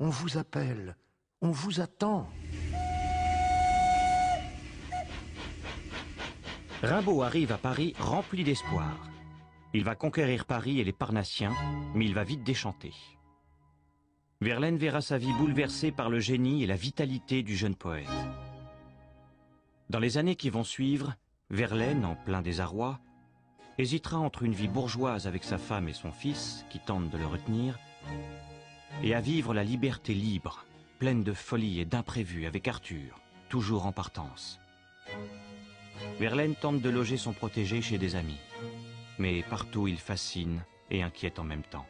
On vous appelle, on vous attend. Rimbaud arrive à Paris rempli d'espoir. Il va conquérir Paris et les Parnassiens, mais il va vite déchanter. Verlaine verra sa vie bouleversée par le génie et la vitalité du jeune poète. Dans les années qui vont suivre, Verlaine, en plein désarroi, hésitera entre une vie bourgeoise avec sa femme et son fils, qui tentent de le retenir, et à vivre la liberté libre, pleine de folie et d'imprévus avec Arthur, toujours en partance. Verlaine tente de loger son protégé chez des amis, mais partout il fascine et inquiète en même temps.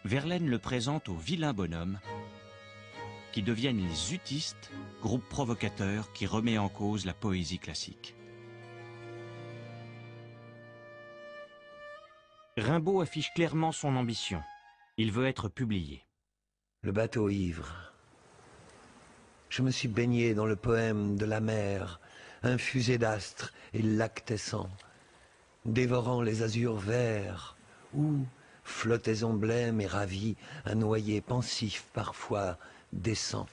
Verlaine le présente aux vilains bonhommes, qui deviennent les utistes, groupe provocateur qui remet en cause la poésie classique. Rimbaud affiche clairement son ambition. Il veut être publié. Le bateau ivre. Je me suis baigné dans le poème de la mer, infusé d'astres et lactescents, dévorant les azurs verts, où, flottaison blême et ravie, un noyer pensif parfois descend.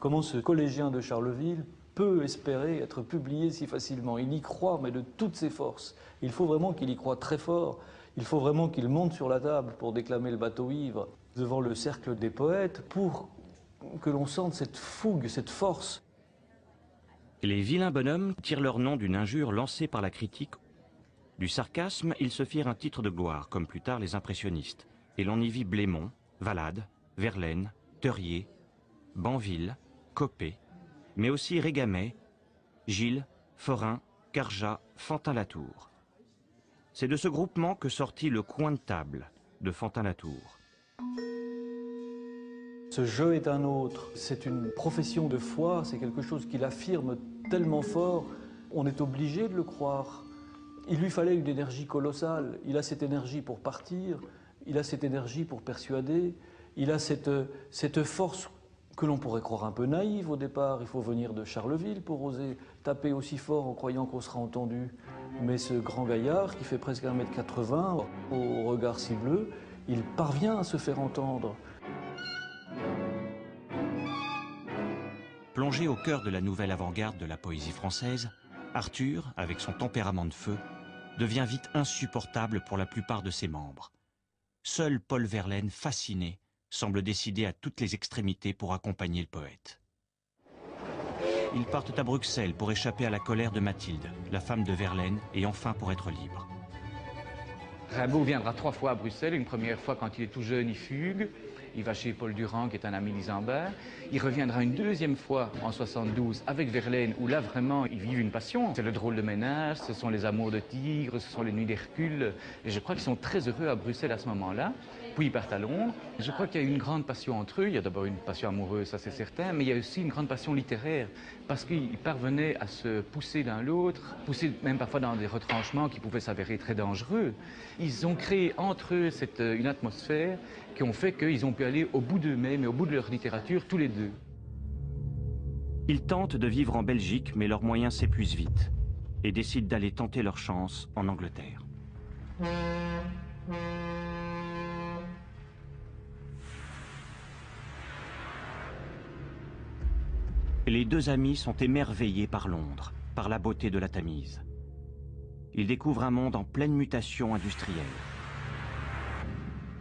Comment ce collégien de Charleville peut espérer être publié si facilement? Il y croit, mais de toutes ses forces. Il faut vraiment qu'il y croie très fort. Il faut vraiment qu'il monte sur la table pour déclamer le bateau ivre devant le cercle des poètes pour que l'on sente cette fougue, cette force. Les vilains bonhommes tirent leur nom d'une injure lancée par la critique. Du sarcasme, ils se firent un titre de gloire, comme plus tard les impressionnistes. Et l'on y vit Blémont, Valade, Verlaine, Theuriet, Banville, Coppée, mais aussi Régamet, Gilles, Forain, Carjat, Fantin-Latour. C'est de ce groupement que sortit le coin de table de Fantin-Latour. Ce jeu est un autre, c'est une profession de foi, c'est quelque chose qu'il affirme tellement fort, on est obligé de le croire. Il lui fallait une énergie colossale, il a cette énergie pour partir, il a cette énergie pour persuader, il a cette force que l'on pourrait croire un peu naïve au départ. Il faut venir de Charleville pour oser taper aussi fort en croyant qu'on sera entendu. Mais ce grand gaillard qui fait presque 1m80, au regard si bleu, il parvient à se faire entendre. Plongé au cœur de la nouvelle avant-garde de la poésie française, Arthur, avec son tempérament de feu, devient vite insupportable pour la plupart de ses membres. Seul Paul Verlaine, fasciné, semble décidé à toutes les extrémités pour accompagner le poète. Ils partent à Bruxelles pour échapper à la colère de Mathilde, la femme de Verlaine, et enfin pour être libres. Rimbaud viendra 3 fois à Bruxelles. Une première fois quand il est tout jeune, il fugue. Il va chez Paul Durand, qui est un ami d'Isambard. Il reviendra une deuxième fois en 72 avec Verlaine, où là vraiment ils vivent une passion. C'est le drôle de ménage, ce sont les amours de tigre, ce sont les nuits d'Hercule. Et je crois qu'ils sont très heureux à Bruxelles à ce moment-là. Puis ils partent à Londres. Je crois qu'il y a une grande passion entre eux. Il y a d'abord une passion amoureuse, ça c'est certain, mais il y a aussi une grande passion littéraire, parce qu'ils parvenaient à se pousser l'un l'autre, pousser même parfois dans des retranchements qui pouvaient s'avérer très dangereux. Ils ont créé entre eux une atmosphère qui ont fait qu'ils ont pu aller au bout d'eux-mêmes et au bout de leur littérature, tous les deux. Ils tentent de vivre en Belgique, mais leurs moyens s'épuisent vite, et décident d'aller tenter leur chance en Angleterre. Les deux amis sont émerveillés par Londres, par la beauté de la Tamise. Ils découvrent un monde en pleine mutation industrielle.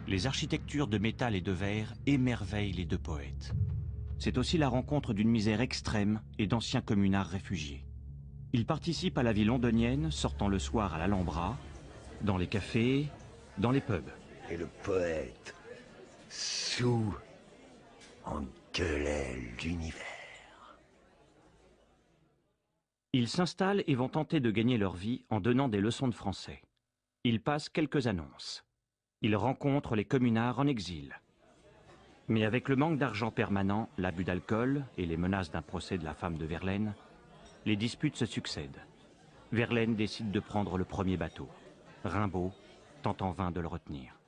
Les architectures de métal et de verre émerveillent les deux poètes. C'est aussi la rencontre d'une misère extrême et d'anciens communards réfugiés. Ils participent à la vie londonienne, sortant le soir à l'Alhambra, dans les cafés, dans les pubs. Et le poète, sous, engueulait l'univers. Ils s'installent et vont tenter de gagner leur vie en donnant des leçons de français. Ils passent quelques annonces. Ils rencontrent les communards en exil. Mais avec le manque d'argent permanent, l'abus d'alcool et les menaces d'un procès de la femme de Verlaine, les disputes se succèdent. Verlaine décide de prendre le premier bateau. Rimbaud tente en vain de le retenir.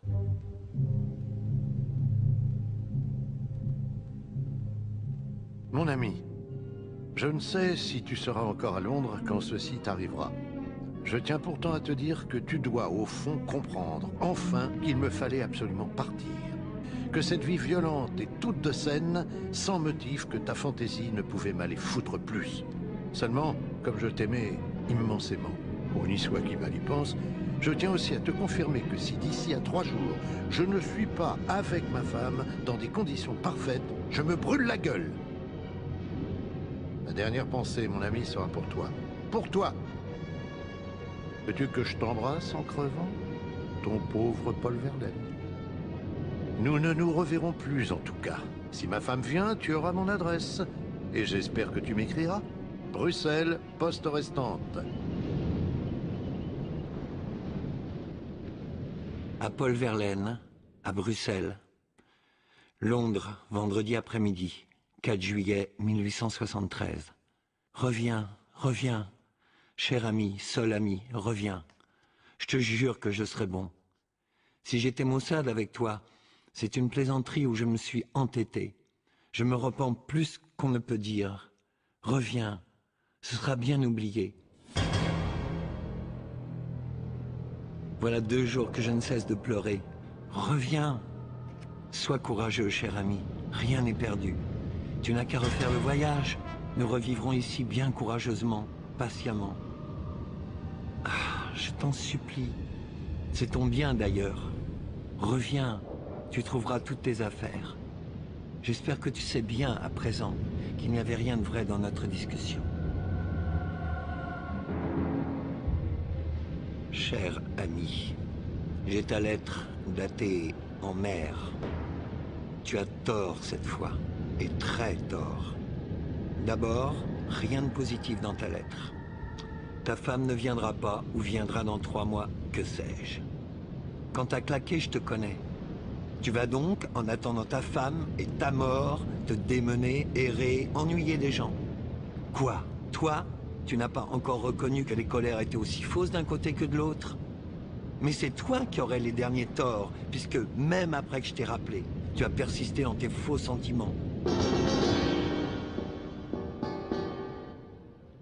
Mon ami, je ne sais si tu seras encore à Londres quand ceci t'arrivera. Je tiens pourtant à te dire que tu dois au fond comprendre, enfin, qu'il me fallait absolument partir. Que cette vie violente et toute de scène, sans motif, que ta fantaisie ne pouvait m'aller foutre plus. Seulement, comme je t'aimais immensément, au ni soit qui mal y pense, je tiens aussi à te confirmer que si d'ici à 3 jours, je ne suis pas avec ma femme dans des conditions parfaites, je me brûle la gueule. Ma dernière pensée, mon ami, sera pour toi. Pour toi! Veux-tu que je t'embrasse en crevant? Ton pauvre Paul Verlaine. Nous ne nous reverrons plus en tout cas. Si ma femme vient, tu auras mon adresse. Et j'espère que tu m'écriras. Bruxelles, poste restante. À Paul Verlaine, à Bruxelles. Londres, vendredi après-midi, 4 juillet 1873. Reviens, reviens. Cher ami, seul ami, reviens. Je te jure que je serai bon. Si j'étais maussade avec toi, c'est une plaisanterie où je me suis entêté. Je me repens plus qu'on ne peut dire. Reviens, ce sera bien oublié. Voilà 2 jours que je ne cesse de pleurer. Reviens. Sois courageux, cher ami, rien n'est perdu. Tu n'as qu'à refaire le voyage. Nous revivrons ici bien courageusement, patiemment. Ah, je t'en supplie. C'est ton bien d'ailleurs. Reviens, tu trouveras toutes tes affaires. J'espère que tu sais bien à présent qu'il n'y avait rien de vrai dans notre discussion. Cher ami, j'ai ta lettre datée en mer. Tu as tort cette fois, et très tort. D'abord, rien de positif dans ta lettre. Ta femme ne viendra pas ou viendra dans 3 mois, que sais-je. Quand t'as claqué, je te connais. Tu vas donc, en attendant ta femme et ta mort, te démener, errer, ennuyer des gens. Quoi? Toi, tu n'as pas encore reconnu que les colères étaient aussi fausses d'un côté que de l'autre? Mais c'est toi qui aurais les derniers torts, puisque même après que je t'ai rappelé, tu as persisté dans tes faux sentiments.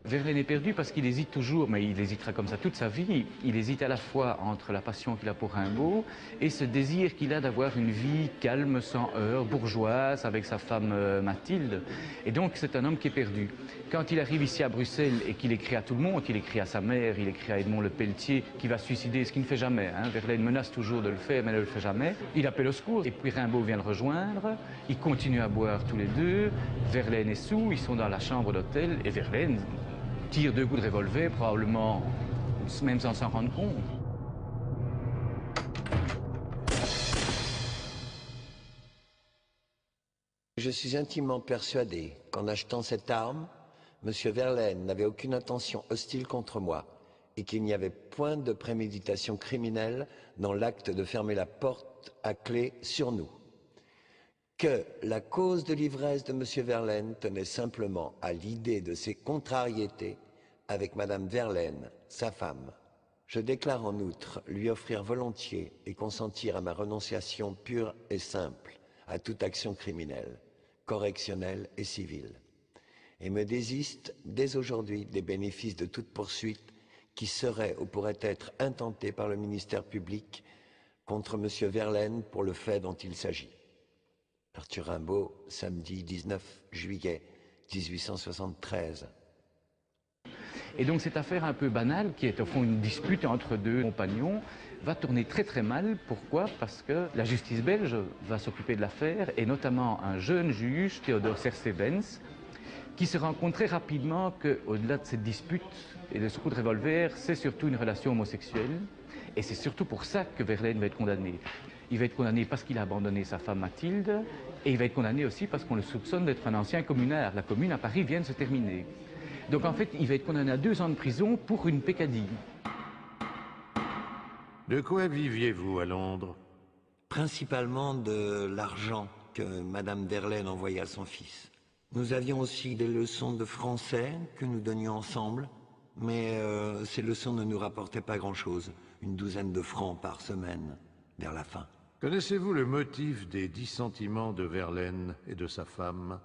Verlaine est perdu parce qu'il hésite toujours, mais il hésitera comme ça toute sa vie. Il hésite à la fois entre la passion qu'il a pour Rimbaud et ce désir qu'il a d'avoir une vie calme, sans heurts, bourgeoise, avec sa femme Mathilde. Et donc c'est un homme qui est perdu. Quand il arrive ici à Bruxelles et qu'il écrit à tout le monde, il écrit à sa mère, il écrit à Edmond Lepelletier, qui va se suicider, ce qu'il ne fait jamais. Verlaine menace toujours de le faire, mais ne le fait jamais. Il appelle au secours, et puis Rimbaud vient le rejoindre. Ils continuent à boire tous les deux. Verlaine est saoul, ils sont dans la chambre d'hôtel, et Verlaine tire 2 coups de revolver, probablement même sans s'en rendre compte. Je suis intimement persuadé qu'en achetant cette arme, M. Verlaine n'avait aucune intention hostile contre moi et qu'il n'y avait point de préméditation criminelle dans l'acte de fermer la porte à clé sur nous. Que la cause de l'ivresse de M. Verlaine tenait simplement à l'idée de ses contrariétés avec Madame Verlaine, sa femme. Je déclare en outre lui offrir volontiers et consentir à ma renonciation pure et simple à toute action criminelle, correctionnelle et civile, et me désiste dès aujourd'hui des bénéfices de toute poursuite qui serait ou pourrait être intentée par le ministère public contre M. Verlaine pour le fait dont il s'agit. Arthur Rimbaud, samedi 19 juillet 1873. Et donc cette affaire un peu banale, qui est au fond une dispute entre 2 compagnons, va tourner très très mal. Pourquoi? Parce que la justice belge va s'occuper de l'affaire, et notamment un jeune juge, Théodore Sercé-Benz, qui se rend compte très rapidement qu'au-delà de cette dispute et de ce coup de revolver, c'est surtout une relation homosexuelle. Et c'est surtout pour ça que Verlaine va être condamné. Il va être condamné parce qu'il a abandonné sa femme Mathilde, et il va être condamné aussi parce qu'on le soupçonne d'être un ancien communard. La commune à Paris vient de se terminer. Donc en fait, il va être condamné à 2 ans de prison pour une peccadille. De quoi viviez-vous à Londres? Principalement de l'argent que Madame Verlaine envoyait à son fils. Nous avions aussi des leçons de français que nous donnions ensemble, mais ces leçons ne nous rapportaient pas grand-chose, une 12aine de francs par semaine, vers la fin. Connaissez-vous le motif des dissentiments de Verlaine et de sa femme?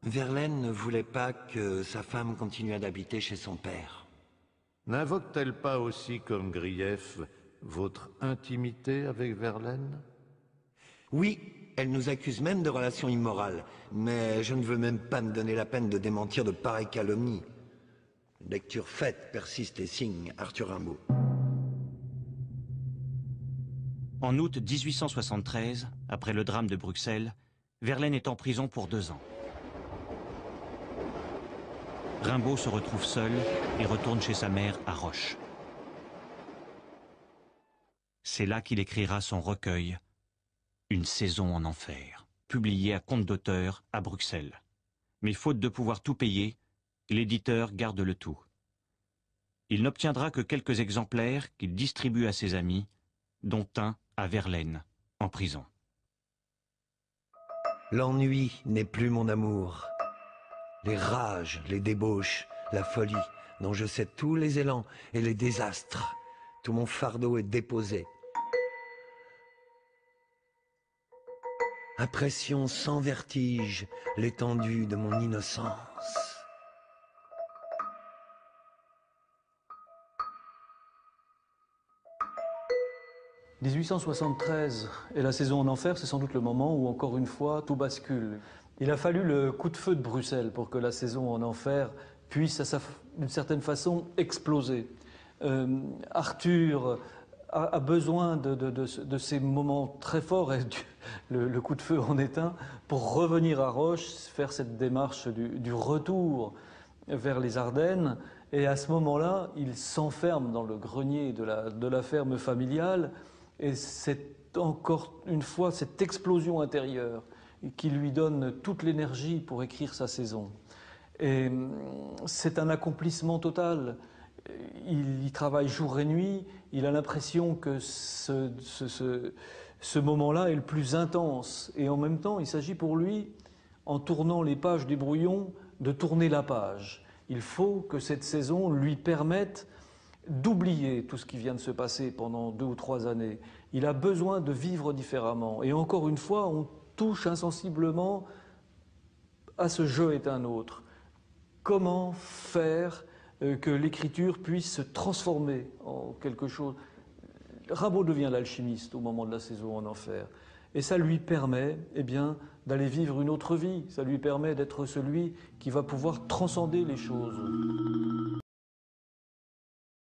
Verlaine ne voulait pas que sa femme continuât d'habiter chez son père. N'invoque-t-elle pas aussi comme grief votre intimité avec Verlaine? Oui, elle nous accuse même de relations immorales, mais je ne veux même pas me donner la peine de démentir de pareilles calomnies. Lecture faite, persiste et signe Arthur Rimbaud. En août 1873, après le drame de Bruxelles, Verlaine est en prison pour 2 ans. Rimbaud se retrouve seul et retourne chez sa mère à Roche. C'est là qu'il écrira son recueil « Une saison en enfer », publié à compte d'auteur à Bruxelles. Mais faute de pouvoir tout payer, l'éditeur garde le tout. Il n'obtiendra que quelques exemplaires qu'il distribue à ses amis, dont un à Verlaine, en prison. L'ennui n'est plus mon amour. Les rages, les débauches, la folie, dont je sais tous les élans et les désastres. Tout mon fardeau est déposé. Impression sans vertige, l'étendue de mon innocence. « 1873 et la saison en enfer, c'est sans doute le moment où, encore une fois, tout bascule. Il a fallu le coup de feu de Bruxelles pour que la saison en enfer puisse, d'une certaine façon, exploser. Arthur a besoin de ces moments très forts, et le coup de feu en est un, pour revenir à Roche, faire cette démarche du retour vers les Ardennes. Et à ce moment-là, il s'enferme dans le grenier de la ferme familiale. Et c'est encore une fois cette explosion intérieure qui lui donne toute l'énergie pour écrire sa saison. Et c'est un accomplissement total. Il y travaille jour et nuit. Il a l'impression que ce moment-là est le plus intense. Et en même temps, il s'agit pour lui, en tournant les pages du brouillon, de tourner la page. Il faut que cette saison lui permette d'oublier tout ce qui vient de se passer pendant 2 ou 3 années. Il a besoin de vivre différemment. Et encore une fois, on touche insensiblement à ce jeu est un autre. Comment faire que l'écriture puisse se transformer en quelque chose? Rimbaud devient l'alchimiste au moment de la saison en enfer. Et ça lui permet d'aller vivre une autre vie. Ça lui permet d'être celui qui va pouvoir transcender les choses.